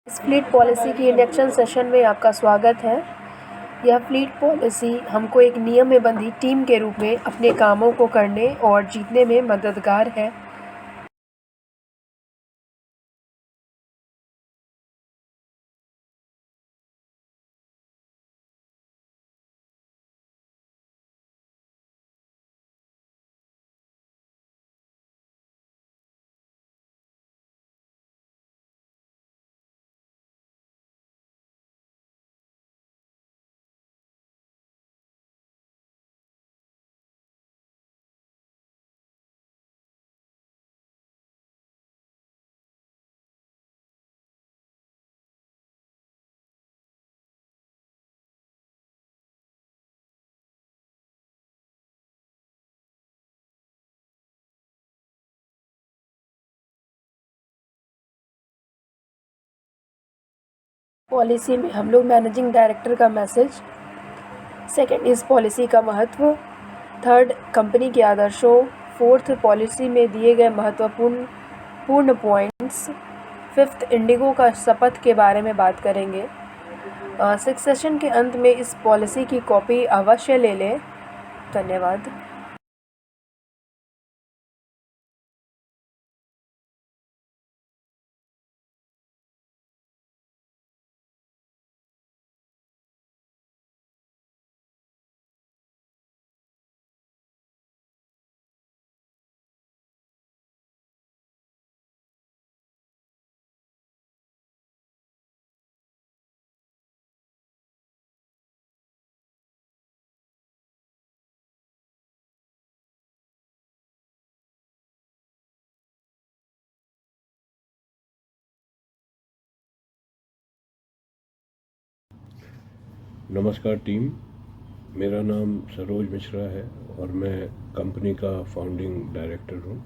इस fleet policy की induction session में आपका स्वागत है। यह फ्लीट पॉलिसी हमको एक नियम में बंधी टीम के रूप में अपने कामों को करने और जीतने में मददगार है। पॉलिसी में हम लोग मैनेजिंग डायरेक्टर का मैसेज, सेकंड इस पॉलिसी का महत्व, थर्ड कंपनी के आदर्शों, फोर्थ पॉलिसी में दिए गए महत्वपूर्ण पॉइंट्स, फिफ्थ इंडिगो का शपथ के बारे में बात करेंगे। सिक्स सेशन के अंत में इस पॉलिसी की कॉपी अवश्य ले लें। धन्यवाद। नमस्कार टीम, मेरा नाम सरोज मिश्रा है और मैं कंपनी का फाउंडिंग डायरेक्टर हूँ।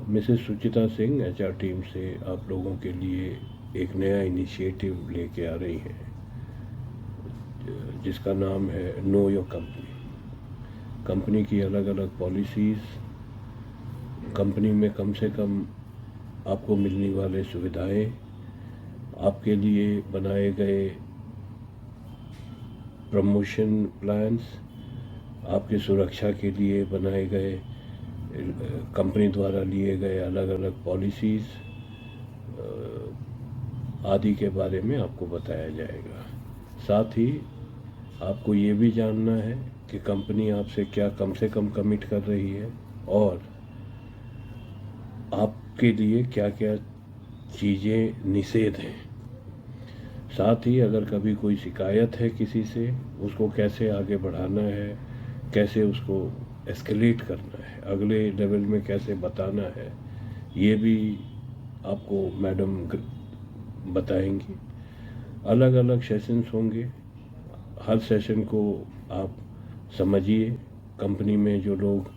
मिसेस सुचिता सिंह एचआर टीम से आप लोगों के लिए एक नया इनिशिएटिव लेके आ रही हैं जिसका नाम है नो योर कंपनी। कंपनी की अलग अलग पॉलिसीज़, कंपनी में कम से कम आपको मिलने वाले सुविधाएं, आपके लिए बनाए गए प्रमोशन प्लान्स, आपकी सुरक्षा के लिए बनाए गए कंपनी द्वारा लिए गए अलग अलग पॉलिसीज़ आदि के बारे में आपको बताया जाएगा। साथ ही आपको ये भी जानना है कि कंपनी आपसे क्या कम से कम कमिट कर रही है और आपके लिए क्या क्या चीज़ें निषेध हैं। साथ ही अगर कभी कोई शिकायत है किसी से, उसको कैसे आगे बढ़ाना है, कैसे उसको एस्केलेट करना है, अगले लेवल में कैसे बताना है, ये भी आपको मैडम बताएंगी। अलग अलग सेशंस होंगे, हर सेशन को आप समझिए। कंपनी में जो लोग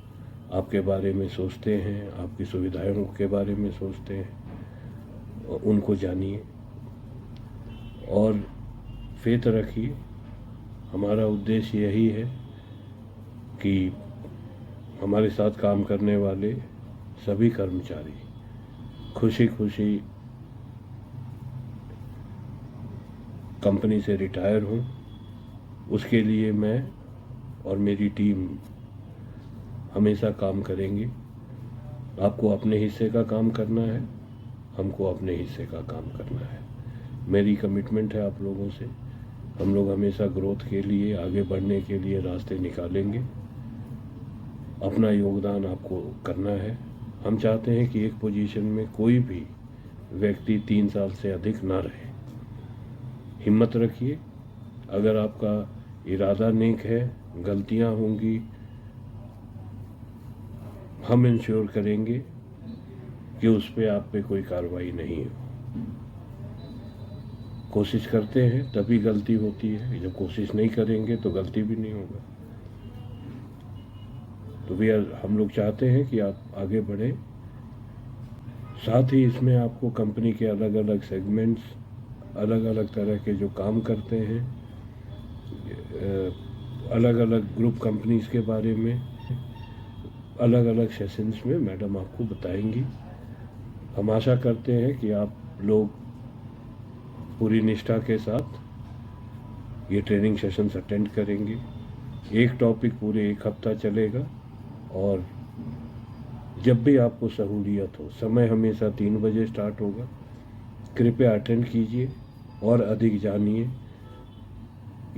आपके बारे में सोचते हैं, आपकी सुविधाओं के बारे में सोचते हैं, उनको जानिए और फेथ रखिए। हमारा उद्देश्य यही है कि हमारे साथ काम करने वाले सभी कर्मचारी खुशी खुशी कंपनी से रिटायर हों। उसके लिए मैं और मेरी टीम हमेशा काम करेंगे। आपको अपने हिस्से का काम करना है, हमको अपने हिस्से का काम करना है। मेरी कमिटमेंट है आप लोगों से। हम लोग हमेशा ग्रोथ के लिए, आगे बढ़ने के लिए रास्ते निकालेंगे। अपना योगदान आपको करना है। हम चाहते हैं कि एक पोजीशन में कोई भी व्यक्ति 3 साल से अधिक ना रहे। हिम्मत रखिए। अगर आपका इरादा नेक है, गलतियां होंगी, हम इंश्योर करेंगे कि उस पर आप पे कोई कार्रवाई नहीं हो। कोशिश करते हैं तभी गलती होती है, जब कोशिश नहीं करेंगे तो गलती भी नहीं होगा। तो भैया हम लोग चाहते हैं कि आप आगे बढ़ें। साथ ही इसमें आपको कंपनी के अलग अलग सेगमेंट्स, अलग अलग तरह के जो काम करते हैं, अलग अलग ग्रुप कंपनीज के बारे में अलग अलग सेशंस में मैडम आपको बताएंगी। हम आशा करते हैं कि आप लोग पूरी निष्ठा के साथ ये ट्रेनिंग सेशंस अटेंड करेंगे। एक टॉपिक पूरे 1 हफ्ता चलेगा और जब भी आपको सहूलियत हो, समय हमेशा 3 बजे स्टार्ट होगा। कृपया अटेंड कीजिए और अधिक जानिए।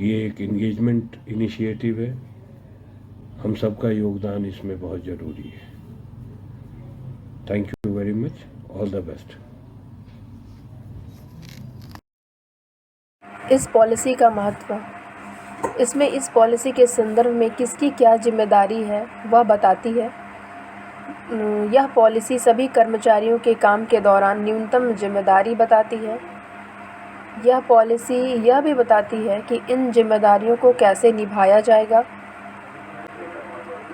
ये एक इंगेजमेंट इनिशिएटिव है, हम सबका योगदान इसमें बहुत ज़रूरी है। Thank you very much, all the best. इस पॉलिसी का महत्व। इसमें इस पॉलिसी के संदर्भ में किसकी क्या जिम्मेदारी है वह बताती है। यह पॉलिसी सभी कर्मचारियों के काम के दौरान न्यूनतम जिम्मेदारी बताती है। यह पॉलिसी यह भी बताती है कि इन जिम्मेदारियों को कैसे निभाया जाएगा।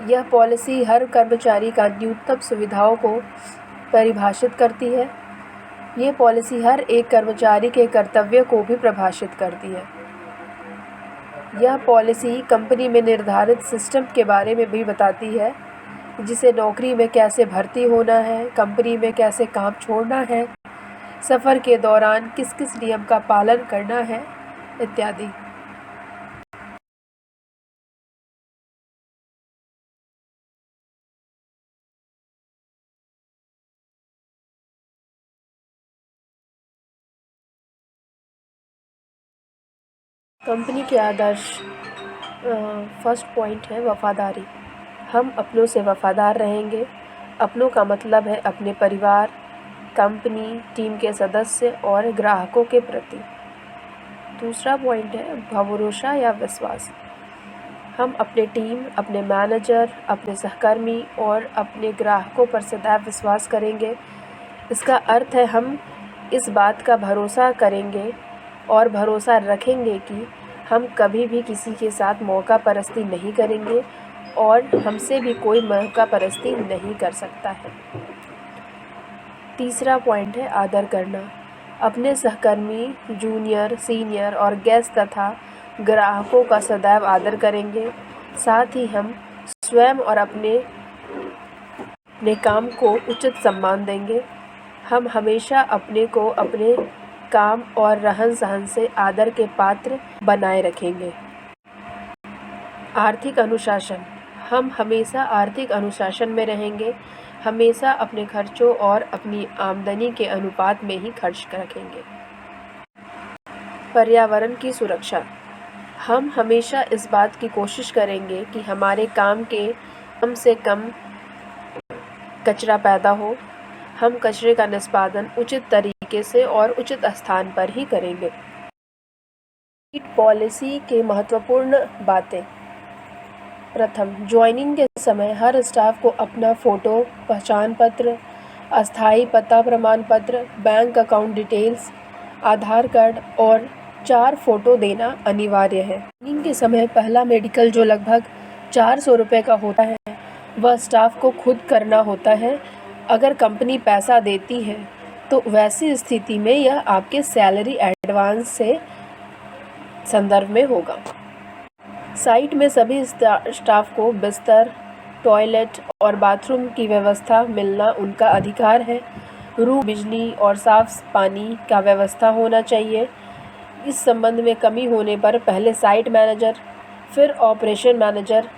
यह पॉलिसी हर कर्मचारी का न्यूनतम सुविधाओं को परिभाषित करती है। ये पॉलिसी हर एक कर्मचारी के कर्तव्य को भी परिभाषित करती है। यह पॉलिसी कंपनी में निर्धारित सिस्टम के बारे में भी बताती है, जिसे नौकरी में कैसे भर्ती होना है, कंपनी में कैसे काम छोड़ना है, सफ़र के दौरान किस किस नियम का पालन करना है इत्यादि। कंपनी के आदर्श। फर्स्ट पॉइंट है वफादारी। हम अपनों से वफादार रहेंगे। अपनों का मतलब है अपने परिवार, कंपनी, टीम के सदस्य और ग्राहकों के प्रति। दूसरा पॉइंट है भरोसा या विश्वास। हम अपने टीम, अपने मैनेजर, अपने सहकर्मी और अपने ग्राहकों पर सदैव विश्वास करेंगे। इसका अर्थ है हम इस बात का भरोसा करेंगे और भरोसा रखेंगे कि हम कभी भी किसी के साथ मौका परस्ती नहीं करेंगे और हमसे भी कोई मौका परस्ती नहीं कर सकता है। तीसरा पॉइंट है आदर करना। अपने सहकर्मी, जूनियर, सीनियर और गेस्ट तथा ग्राहकों का सदैव आदर करेंगे। साथ ही हम स्वयं और अपने काम को उचित सम्मान देंगे। हम हमेशा अपने को अपने काम और रहन सहन से आदर के पात्र बनाए रखेंगे। आर्थिक अनुशासन। हम हमेशा आर्थिक अनुशासन में रहेंगे। हमेशा अपने खर्चों और अपनी आमदनी के अनुपात में ही खर्च रखेंगे। पर्यावरण की सुरक्षा। हम हमेशा इस बात की कोशिश करेंगे कि हमारे काम के कम से कम कचरा पैदा हो। हम कचरे का निष्पादन उचित तरीके से और उचित स्थान पर ही करेंगे। पॉलिसी के महत्वपूर्ण बातें। प्रथम, ज्वाइनिंग के समय हर स्टाफ को अपना फ़ोटो, पहचान पत्र, अस्थायी पता प्रमाण पत्र, बैंक अकाउंट डिटेल्स, आधार कार्ड और 4 फ़ोटो देना अनिवार्य है। ज्वाइनिंग के समय पहला मेडिकल जो लगभग 400 रुपये का होता है वह स्टाफ को खुद करना होता है। अगर कंपनी पैसा देती है तो वैसी स्थिति में यह आपके सैलरी एडवांस से संदर्भ में होगा। साइट में सभी स्टाफ को बिस्तर, टॉयलेट और बाथरूम की व्यवस्था मिलना उनका अधिकार है। रूम, बिजली और साफ पानी का व्यवस्था होना चाहिए। इस संबंध में कमी होने पर पहले साइट मैनेजर फिर ऑपरेशन मैनेजर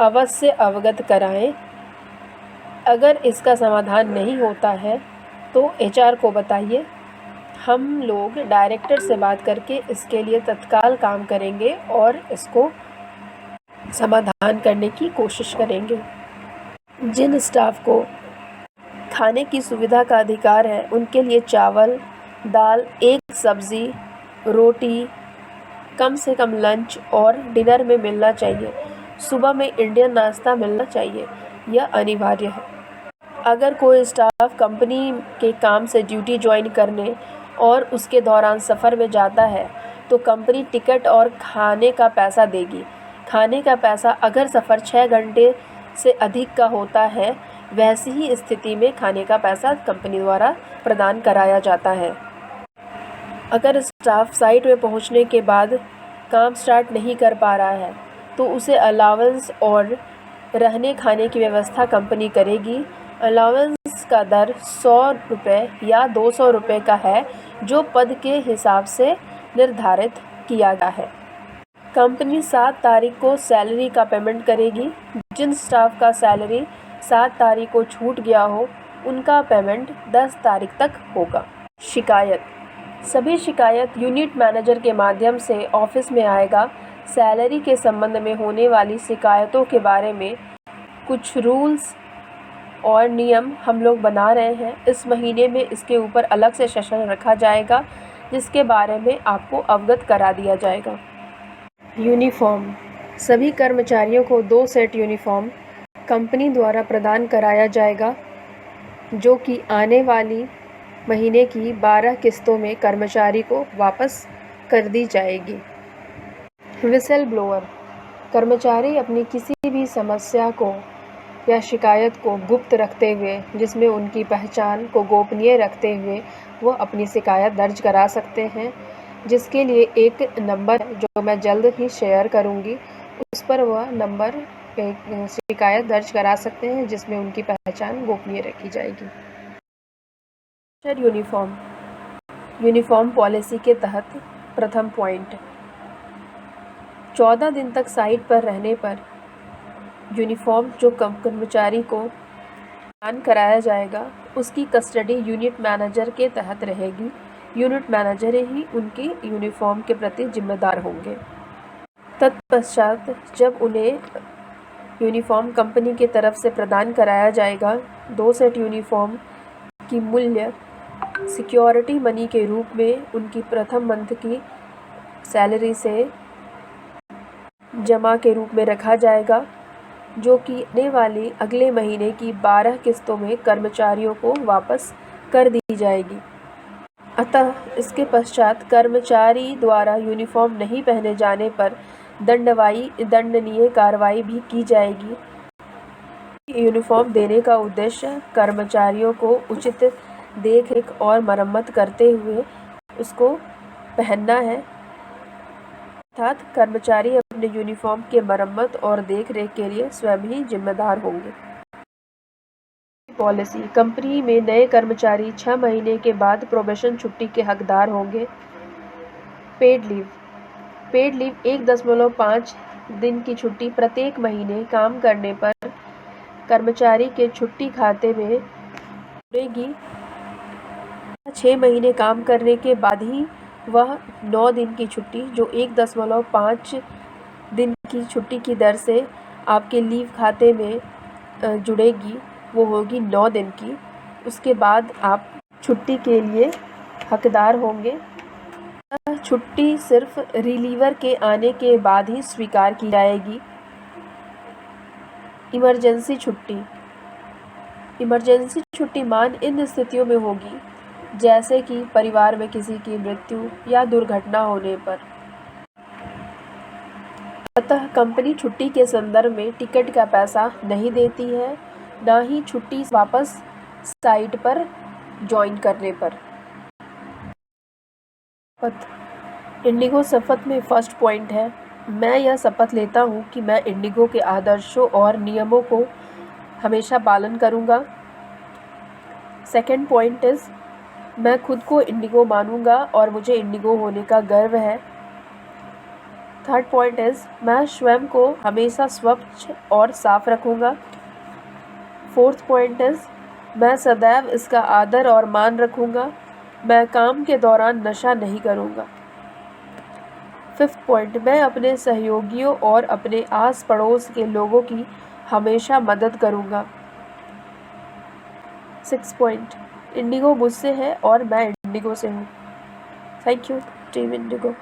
अवश्य अवगत कराएं। अगर इसका समाधान नहीं होता है तो HR को बताइए। हम लोग डायरेक्टर से बात करके इसके लिए तत्काल काम करेंगे और इसको समाधान करने की कोशिश करेंगे। जिन स्टाफ को खाने की सुविधा का अधिकार है उनके लिए चावल, दाल, एक सब्ज़ी, रोटी, कम से कम लंच और डिनर में मिलना चाहिए। सुबह में इंडियन नाश्ता मिलना चाहिए, यह अनिवार्य है। अगर कोई स्टाफ कंपनी के काम से ड्यूटी ज्वाइन करने और उसके दौरान सफ़र में जाता है तो कंपनी टिकट और खाने का पैसा देगी। खाने का पैसा अगर सफ़र 6 घंटे से अधिक का होता है, वैसी ही स्थिति में खाने का पैसा कंपनी द्वारा प्रदान कराया जाता है। अगर स्टाफ साइट में पहुंचने के बाद काम स्टार्ट नहीं कर पा रहा है तो उसे अलाउंस और रहने खाने की व्यवस्था कंपनी करेगी। अलाउंस का दर 100 रुपये या 200 रुपये का है, जो पद के हिसाब से निर्धारित किया गया है। कंपनी 7 तारीख को सैलरी का पेमेंट करेगी। जिन स्टाफ का सैलरी 7 तारीख को छूट गया हो, उनका पेमेंट 10 तारीख तक होगा। शिकायत: सभी शिकायत यूनिट मैनेजर के माध्यम से ऑफिस में आएगा। सैलरी के संबंध में होने वाली शिकायतों के बारे में कुछ रूल्स और नियम हम लोग बना रहे हैं। इस महीने में इसके ऊपर अलग से सेशन रखा जाएगा, जिसके बारे में आपको अवगत करा दिया जाएगा। यूनिफॉर्म: सभी कर्मचारियों को 2 सेट यूनिफॉर्म कंपनी द्वारा प्रदान कराया जाएगा, जो कि आने वाली महीने की 12 किस्तों में कर्मचारी को वापस कर दी जाएगी। विसल ब्लोअर: कर्मचारी अपनी किसी भी समस्या को या शिकायत को गुप्त रखते हुए, जिसमें उनकी पहचान को गोपनीय रखते हुए वह अपनी शिकायत दर्ज करा सकते हैं, जिसके लिए एक नंबर जो मैं जल्द ही शेयर करूंगी, उस पर वह नंबर पे शिकायत दर्ज करा सकते हैं, जिसमें उनकी पहचान गोपनीय रखी जाएगी। यूनिफॉर्म: यूनिफॉर्म पॉलिसी के तहत प्रथम पॉइंट, 14 दिन तक साइट पर रहने पर यूनिफॉर्म जो कर्मचारी को प्रदान कराया जाएगा, उसकी कस्टडी यूनिट मैनेजर के तहत रहेगी। यूनिट मैनेजर ही उनकी यूनिफॉर्म के प्रति जिम्मेदार होंगे। तत्पश्चात जब उन्हें यूनिफॉर्म कंपनी की तरफ से प्रदान कराया जाएगा, 2 सेट यूनिफॉर्म की मूल्य सिक्योरिटी मनी के रूप में उनकी प्रथम मंथ की सैलरी से जमा के रूप में रखा जाएगा, जो कि आने वाली अगले महीने की 12 किस्तों में कर्मचारियों को वापस कर दी जाएगी। अतः इसके पश्चात कर्मचारी द्वारा यूनिफॉर्म नहीं पहने जाने पर दंडनीय कार्रवाई भी की जाएगी। यूनिफॉर्म देने का उद्देश्य कर्मचारियों को उचित देखरेख और मरम्मत करते हुए उसको पहनना है, अर्थात कर्मचारी अपने यूनिफॉर्म के मरम्मत और देखरेख के लिए स्वयं ही जिम्मेदार होंगे। पॉलिसी: कंपनी में नए कर्मचारी 6 महीने के बाद प्रोबेशन छुट्टी के हकदार होंगे। पेड लीव: पेड लीव 1.5 दिन की छुट्टी प्रत्येक महीने काम करने पर कर्मचारी के छुट्टी खाते में जुड़ेगी। 6 महीने काम करने के बाद ही वह 9 दिन की छुट्टी, जो 1.5 दिन की छुट्टी की दर से आपके लीव खाते में जुड़ेगी, वो होगी 9 दिन की। उसके बाद आप छुट्टी के लिए हकदार होंगे। छुट्टी सिर्फ रिलीवर के आने के बाद ही स्वीकार की जाएगी। इमरजेंसी छुट्टी: इमरजेंसी छुट्टी मान इन स्थितियों में होगी, जैसे कि परिवार में किसी की मृत्यु या दुर्घटना होने पर। अतः कंपनी छुट्टी के संदर्भ में टिकट का पैसा नहीं देती है, ना ही छुट्टी वापस साइट पर ज्वाइन करने पर। शपथ: इंडिगो शपथ में फर्स्ट पॉइंट है, मैं यह शपथ लेता हूँ कि मैं इंडिगो के आदर्शों और नियमों को हमेशा पालन करूँगा। सेकंड पॉइंट इज़, मैं खुद को इंडिगो मानूंगा और मुझे इंडिगो होने का गर्व है। थर्ड पॉइंट इज़, मैं स्वयं को हमेशा स्वच्छ और साफ रखूँगा। फोर्थ पॉइंट इज़, मैं सदैव इसका आदर और मान रखूँगा। मैं काम के दौरान नशा नहीं करूँगा। फिफ्थ पॉइंट, मैं अपने सहयोगियों और अपने आस पड़ोस के लोगों की हमेशा मदद करूँगा। सिक्स पॉइंट, इंडिगो मुझसे है और मैं इंडिगो से हूँ। Thank you team Indigo.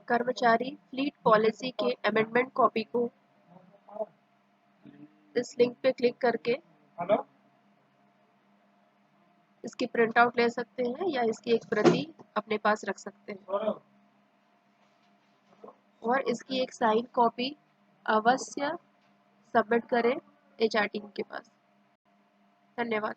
कर्मचारी फ्लीट पॉलिसी के अमेंडमेंट कॉपी को इस लिंक पे क्लिक करके इसकी प्रिंट आउट ले सकते हैं या इसकी एक प्रति अपने पास रख सकते हैं और इसकी एक साइन कॉपी अवश्य सबमिट करें। HR टीम के पास। धन्यवाद।